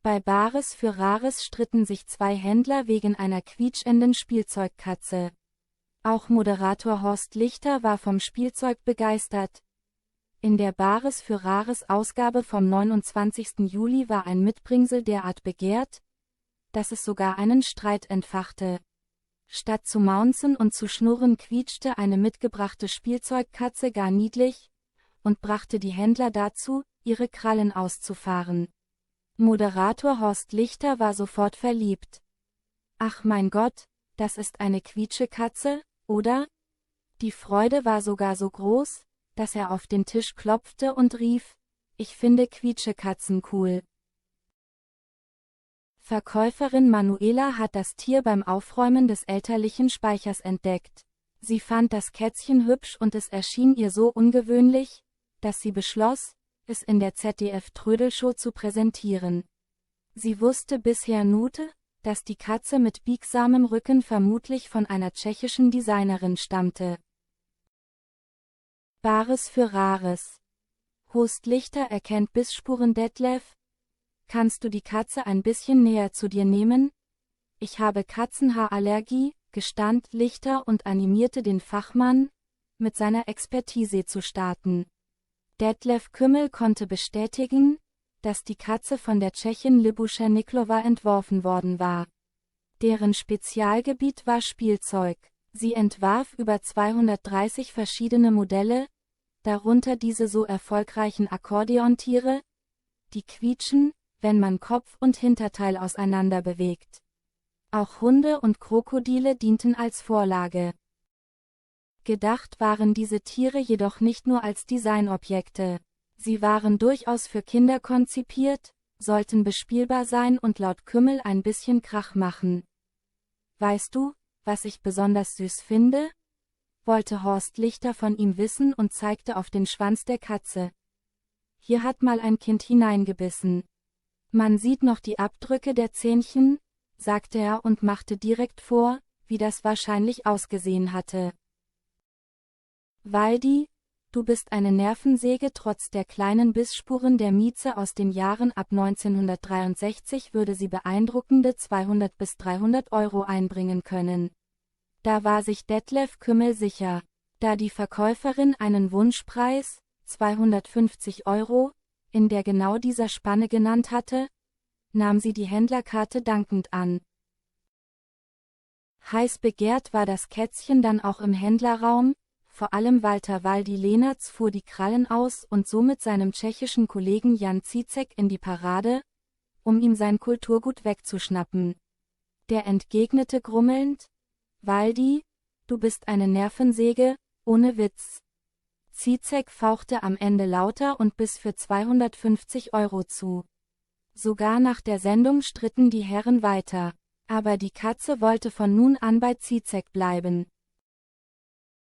Bei Bares für Rares stritten sich zwei Händler wegen einer quietschenden Spielzeugkatze. Auch Moderator Horst Lichter war vom Spielzeug begeistert. In der Bares für Rares Ausgabe vom 29. Juli war ein Mitbringsel derart begehrt, dass es sogar einen Streit entfachte. Statt zu maunzen und zu schnurren quietschte eine mitgebrachte Spielzeugkatze gar niedlich und brachte die Händler dazu, ihre Krallen auszufahren. Moderator Horst Lichter war sofort verliebt. Ach mein Gott, das ist eine Quietschekatze, oder? Die Freude war sogar so groß, dass er auf den Tisch klopfte und rief, ich finde Quietschekatzen cool. Verkäuferin Manuela hat das Tier beim Aufräumen des elterlichen Speichers entdeckt. Sie fand das Kätzchen hübsch und es erschien ihr so ungewöhnlich, dass sie beschloss, es in der ZDF-Trödelshow zu präsentieren. Sie wusste bisher nur, dass die Katze mit biegsamem Rücken vermutlich von einer tschechischen Designerin stammte. Bares für Rares. Horst Lichter erkennt Bissspuren. Detlef, kannst du die Katze ein bisschen näher zu dir nehmen? Ich habe Katzenhaarallergie, gestand Lichter und animierte den Fachmann, mit seiner Expertise zu starten. Detlef Kümmel konnte bestätigen, dass die Katze von der Tschechin Libuše Niklova entworfen worden war. Deren Spezialgebiet war Spielzeug. Sie entwarf über 230 verschiedene Modelle, darunter diese so erfolgreichen Akkordeontiere, die quietschen, wenn man Kopf und Hinterteil auseinander bewegt. Auch Hunde und Krokodile dienten als Vorlage. Gedacht waren diese Tiere jedoch nicht nur als Designobjekte. Sie waren durchaus für Kinder konzipiert, sollten bespielbar sein und laut Kümmel ein bisschen Krach machen. Weißt du, was ich besonders süß finde? Wollte Horst Lichter von ihm wissen und zeigte auf den Schwanz der Katze. Hier hat mal ein Kind hineingebissen. Man sieht noch die Abdrücke der Zähnchen, sagte er und machte direkt vor, wie das wahrscheinlich ausgesehen hatte. Waldi, du bist eine Nervensäge. Trotz der kleinen Bissspuren der Mieze aus den Jahren ab 1963 würde sie beeindruckende 200 bis 300 Euro einbringen können. Da war sich Detlef Kümmel sicher. Da die Verkäuferin einen Wunschpreis, 250 Euro, in der genau dieser Spanne genannt hatte, nahm sie die Händlerkarte dankend an. Heiß begehrt war das Kätzchen dann auch im Händlerraum. Vor allem Walter Waldi Lehnertz fuhr die Krallen aus und somit seinem tschechischen Kollegen Jan Zizek in die Parade, um ihm sein Kulturgut wegzuschnappen. Der entgegnete grummelnd, Waldi, du bist eine Nervensäge, ohne Witz. Zizek fauchte am Ende lauter und biss für 250 Euro zu. Sogar nach der Sendung stritten die Herren weiter. Aber die Katze wollte von nun an bei Zizek bleiben.